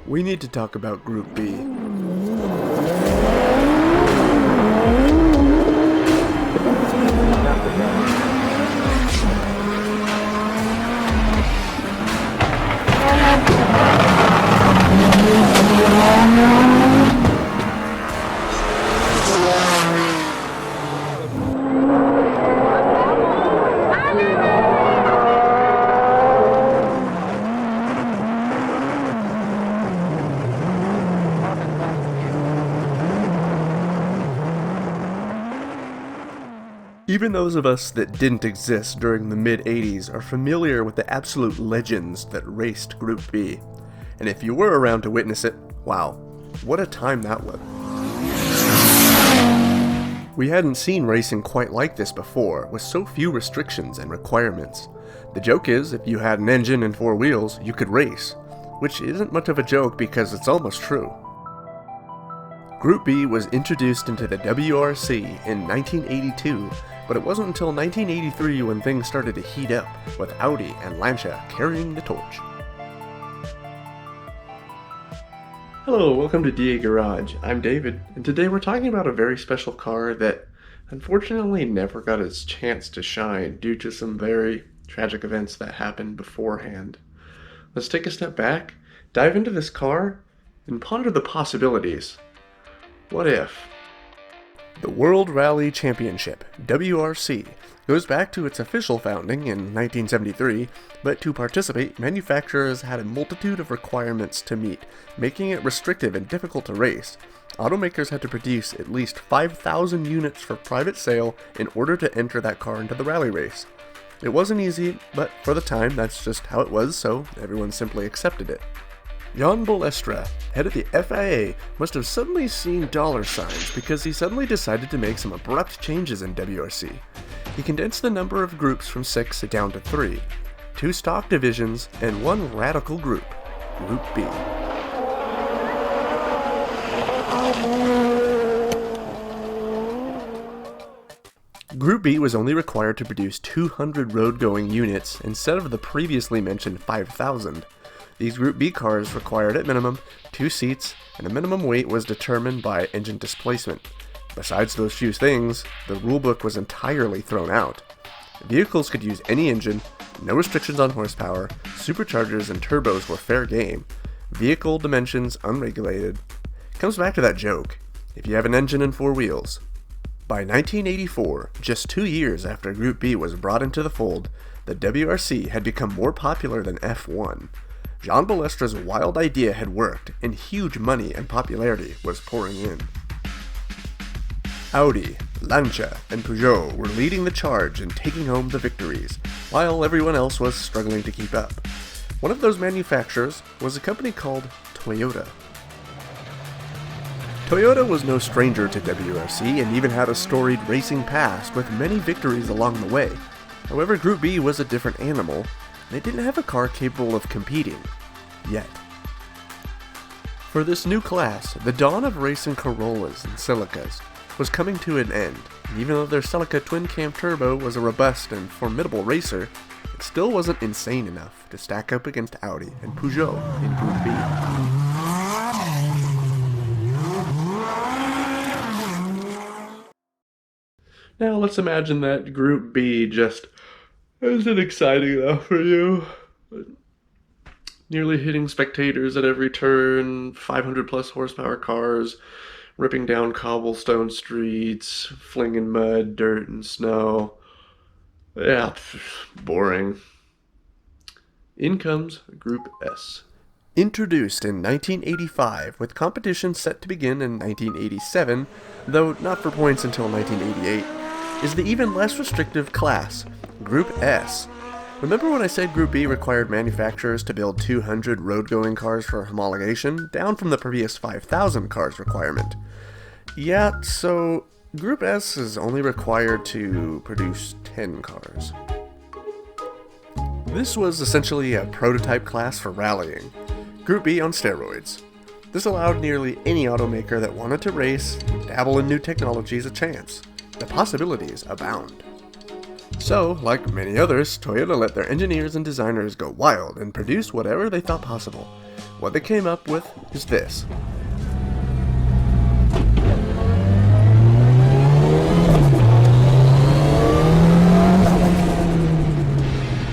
We need to talk about Group B. Even those of us that didn't exist during the mid-80s are familiar with the absolute legends that raced Group B. And if you were around to witness it, wow, what a time that was. We hadn't seen racing quite like this before, with so few restrictions and requirements. The joke is, if you had an engine and four wheels, you could race, which isn't much of a joke because it's almost true. Group B was introduced into the WRC in 1982, but it wasn't until 1983 when things started to heat up, with Audi and Lancia carrying the torch. Hello, welcome to DA Garage. I'm David, and today we're talking about a very special car that unfortunately never got its chance to shine due to some very tragic events that happened beforehand. Let's take a step back, dive into this car, and ponder the possibilities. What if? The World Rally Championship, WRC, goes back to its official founding in 1973, but to participate, manufacturers had a multitude of requirements to meet, making it restrictive and difficult to race. Automakers had to produce at least 5,000 units for private sale in order to enter that car into the rally race. It wasn't easy, but for the time, that's just how it was, so everyone simply accepted it. Jan Balestra, head of the FIA, must have suddenly seen dollar signs because he suddenly decided to make some abrupt changes in WRC. He condensed the number of groups from 6 down to 3, 2 stock divisions, and 1 radical group, Group B. Group B was only required to produce 200 road-going units instead of the previously mentioned 5,000. These Group B cars required at minimum 2 seats, and a minimum weight was determined by engine displacement. Besides those few things, the rulebook was entirely thrown out. Vehicles could use any engine, no restrictions on horsepower, superchargers and turbos were fair game, vehicle dimensions unregulated. It comes back to that joke, if you have an engine and 4 wheels. By 1984, just 2 years after Group B was brought into the fold, the WRC had become more popular than F1. Jan Balestra's wild idea had worked, and huge money and popularity was pouring in. Audi, Lancia, and Peugeot were leading the charge and taking home the victories, while everyone else was struggling to keep up. One of those manufacturers was a company called Toyota. Toyota was no stranger to WRC and even had a storied racing past with many victories along the way. However, Group B was a different animal. They didn't have a car capable of competing. Yet. For this new class, the dawn of racing Corollas and Celicas was coming to an end, and even though their Celica twin-cam turbo was a robust and formidable racer, it still wasn't insane enough to stack up against Audi and Peugeot in Group B. Now let's imagine that Group B just isn't exciting enough for you. Nearly hitting spectators at every turn, 500 plus horsepower cars, ripping down cobblestone streets, flinging mud, dirt, and snow. Yeah, boring. In comes Group S. Introduced in 1985, with competition set to begin in 1987, though not for points until 1988, is the even less restrictive class, Group S. Remember when I said Group B required manufacturers to build 200 road-going cars for homologation, down from the previous 5,000 cars requirement? Yeah, so Group S is only required to produce 10 cars. This was essentially a prototype class for rallying. Group B on steroids. This allowed nearly any automaker that wanted to race, dabble in new technologies a chance. The possibilities abound. So, like many others, Toyota let their engineers and designers go wild and produce whatever they thought possible. What they came up with is this.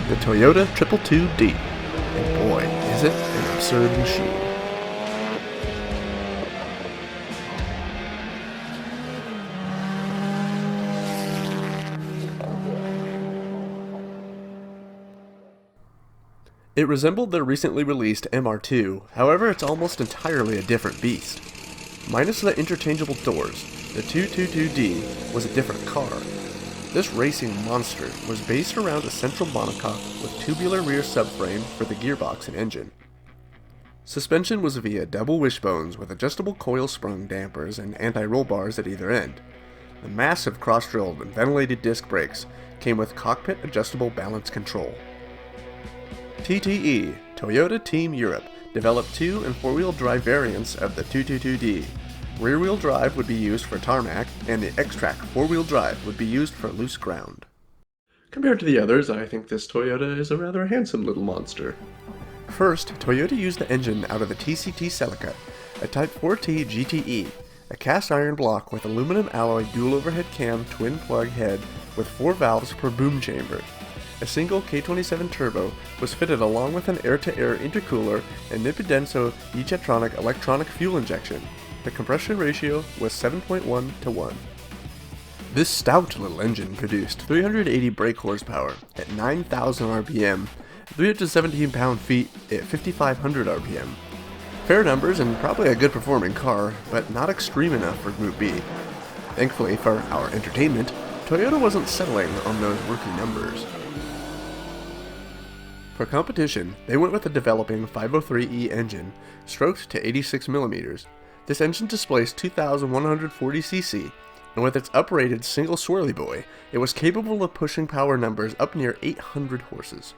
The Toyota 222D. And boy, is it an absurd machine. It resembled the recently released MR2, however it's almost entirely a different beast. Minus the interchangeable doors, the 222D was a different car. This racing monster was based around a central monocoque with tubular rear subframe for the gearbox and engine. Suspension was via double wishbones with adjustable coil-sprung dampers and anti-roll bars at either end. The massive cross-drilled and ventilated disc brakes came with cockpit adjustable balance control. TTE, Toyota Team Europe, developed 2- and 4-wheel drive variants of the 222D. Rear-wheel drive would be used for tarmac, and the X-Track 4-wheel drive would be used for loose ground. Compared to the others, I think this Toyota is a rather handsome little monster. First, Toyota used the engine out of the TCT Celica, a Type 4T GTE, a cast iron block with aluminum alloy dual overhead cam twin plug head with 4 valves per boom chamber. A single K27 turbo was fitted along with an air-to-air intercooler and Nipidenso E-Jetronic electronic fuel injection. The compression ratio was 7.1 to 1. This stout little engine produced 380 brake horsepower at 9,000 RPM, 317 pound-feet at 5,500 RPM. Fair numbers and probably a good performing car, but not extreme enough for Group B. Thankfully for our entertainment, Toyota wasn't settling on those working numbers. For competition, they went with a developing 503E engine, stroked to 86mm. This engine displaced 2,140cc, and with its uprated single swirly boy, it was capable of pushing power numbers up near 800 horses.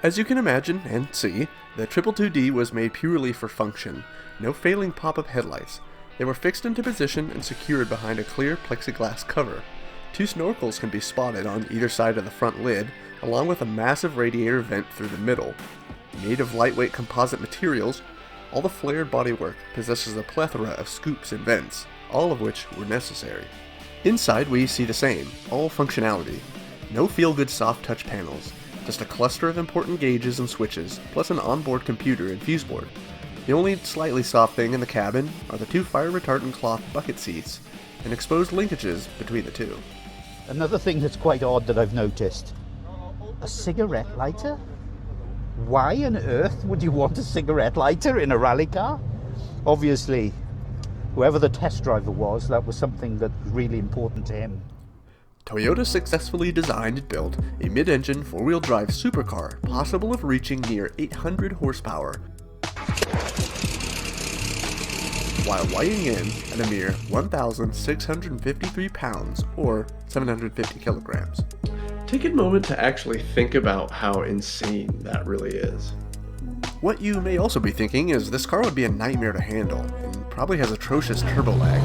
As you can imagine and see, the 222D was made purely for function, no failing pop-up headlights. They were fixed into position and secured behind a clear plexiglass cover. 2 snorkels can be spotted on either side of the front lid, along with a massive radiator vent through the middle. Made of lightweight composite materials, all the flared bodywork possesses a plethora of scoops and vents, all of which were necessary. Inside we see the same, all functionality. No feel-good soft touch panels, just a cluster of important gauges and switches, plus an onboard computer and fuse board. The only slightly soft thing in the cabin are the 2 fire-retardant cloth bucket seats and exposed linkages between the 2. Another thing that's quite odd that I've noticed. A cigarette lighter? Why on earth would you want a cigarette lighter in a rally car? Obviously, whoever the test driver was, that was something that was really important to him. Toyota successfully designed and built a mid-engine 4-wheel drive supercar possible of reaching near 800 horsepower, while weighing in at a mere 1,653 pounds or 750 kilograms. Take a moment to actually think about how insane that really is. What you may also be thinking is this car would be a nightmare to handle, and probably has atrocious turbo lag.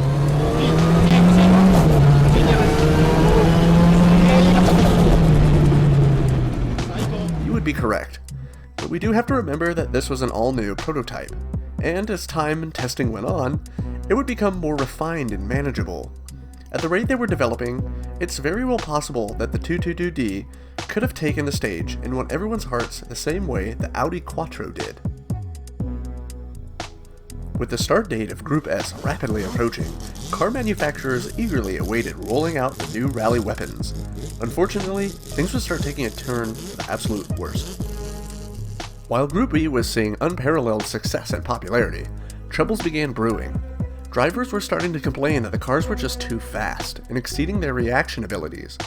You would be correct, but we do have to remember that this was an all-new prototype, and as time and testing went on, it would become more refined and manageable. At the rate they were developing, it's very well possible that the 222D could have taken the stage and won everyone's hearts the same way the Audi Quattro did. With the start date of Group S rapidly approaching, car manufacturers eagerly awaited rolling out the new rally weapons. Unfortunately, things would start taking a turn for the absolute worst. While Group B was seeing unparalleled success and popularity, troubles began brewing. Drivers were starting to complain that the cars were just too fast and exceeding their reaction abilities.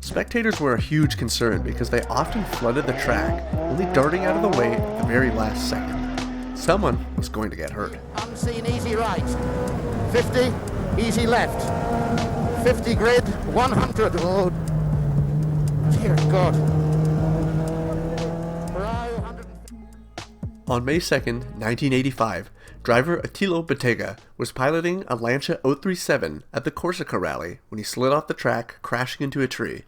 Spectators were a huge concern because they often flooded the track, only darting out of the way at the very last second. Someone was going to get hurt. Unseen easy right, 50 easy left, 50 grid, 100. Oh. Dear God. On May 2nd, 1985, driver Attilo Bettega was piloting a Lancia 037 at the Corsica Rally when he slid off the track, crashing into a tree.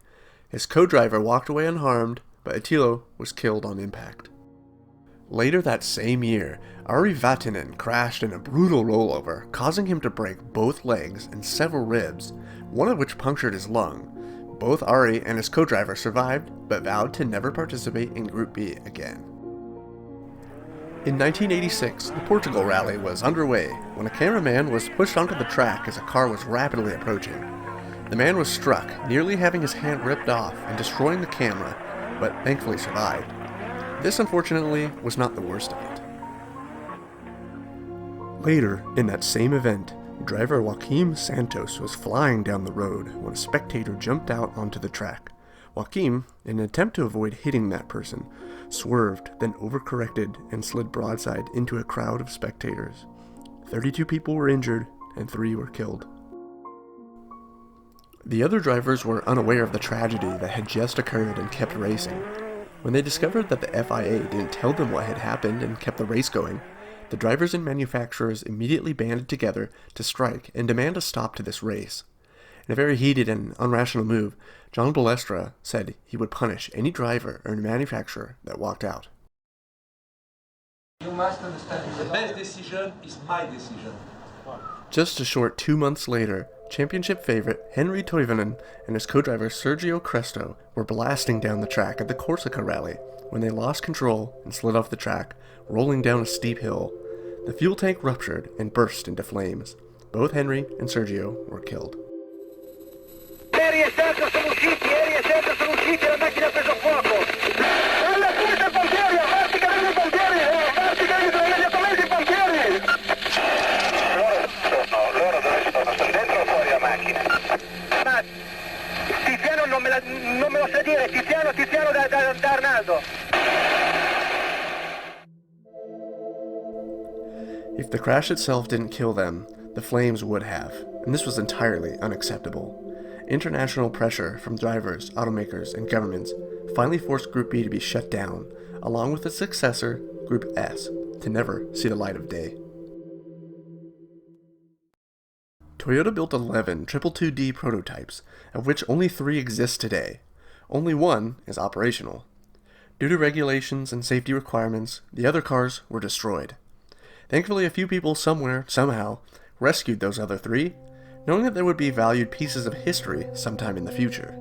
His co-driver walked away unharmed, but Attilo was killed on impact. Later that same year, Ari Vatinen crashed in a brutal rollover, causing him to break both legs and several ribs, one of which punctured his lung. Both Ari and his co-driver survived, but vowed to never participate in Group B again. In 1986, the Portugal Rally was underway when a cameraman was pushed onto the track as a car was rapidly approaching. The man was struck, nearly having his hand ripped off and destroying the camera, but thankfully survived. This, unfortunately, was not the worst of it. Later, in that same event, driver Joaquim Santos was flying down the road when a spectator jumped out onto the track. Joaquim, in an attempt to avoid hitting that person, swerved, then overcorrected and slid broadside into a crowd of spectators. 32 people were injured and 3 were killed. The other drivers were unaware of the tragedy that had just occurred and kept racing. When they discovered that the FIA didn't tell them what had happened and kept the race going, the drivers and manufacturers immediately banded together to strike and demand a stop to this race. In a very heated and unrational move, John Balestra said he would punish any driver or manufacturer that walked out. You must understand, the best decision is my decision. Just a short 2 months later, championship favorite Henri Toivonen and his co-driver Sergio Cresto were blasting down the track at the Corsica Rally when they lost control and slid off the track, rolling down a steep hill. The fuel tank ruptured and burst into flames. Both Henry and Sergio were killed. Non me lo sa dire, Tiziano da Arnaldo. If the crash itself didn't kill them, the flames would have, and this was entirely unacceptable. International pressure from drivers, automakers, and governments finally forced Group B to be shut down, along with its successor, Group S, to never see the light of day. Toyota built 11 222D prototypes, of which only 3 exist today. Only one is operational. Due to regulations and safety requirements, the other cars were destroyed. Thankfully, a few people somewhere, somehow, rescued those other 3, knowing that there would be valued pieces of history sometime in the future.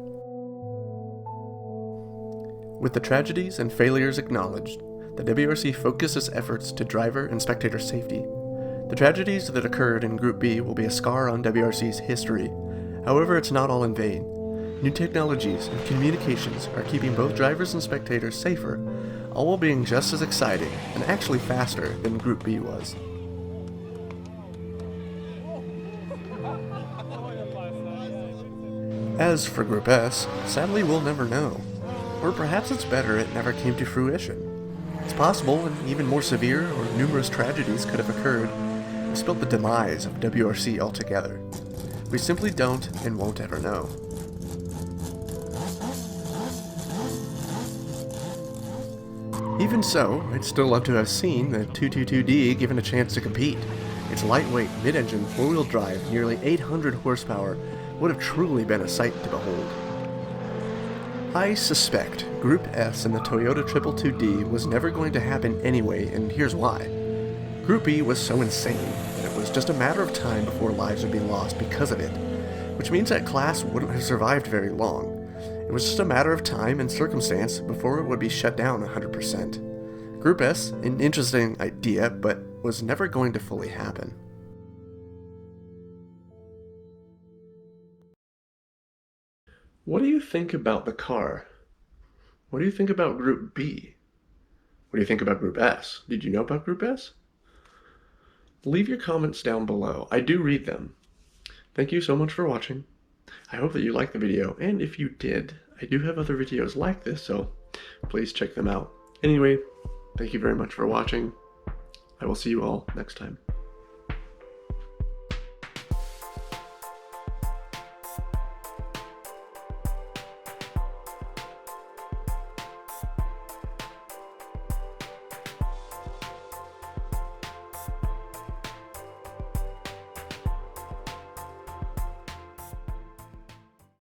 With the tragedies and failures acknowledged, the WRC focused its efforts to driver and spectator safety. The tragedies that occurred in Group B will be a scar on WRC's history. However, it's not all in vain. New technologies and communications are keeping both drivers and spectators safer, all while being just as exciting and actually faster than Group B was. As for Group S, sadly we'll never know. Or perhaps it's better it never came to fruition. It's possible an even more severe or numerous tragedies could have occurred and spelled the demise of WRC altogether. We simply don't and won't ever know. Even so, I'd still love to have seen the 222D given a chance to compete. Its lightweight, mid-engine, four-wheel drive, nearly 800 horsepower, would have truly been a sight to behold. I suspect Group S and the Toyota 222D was never going to happen anyway, and here's why. Group B was so insane that it was just a matter of time before lives would be lost because of it, which means that class wouldn't have survived very long. It was just a matter of time and circumstance before it would be shut down 100%. Group S, an interesting idea, but was never going to fully happen. What do you think about the car? What do you think about Group B? What do you think about Group S? Did you know about Group S? Leave your comments down below. I do read them. Thank you so much for watching. I hope that you liked the video, and if you did, I do have other videos like this, so please check them out. Anyway, thank you very much for watching. I will see you all next time.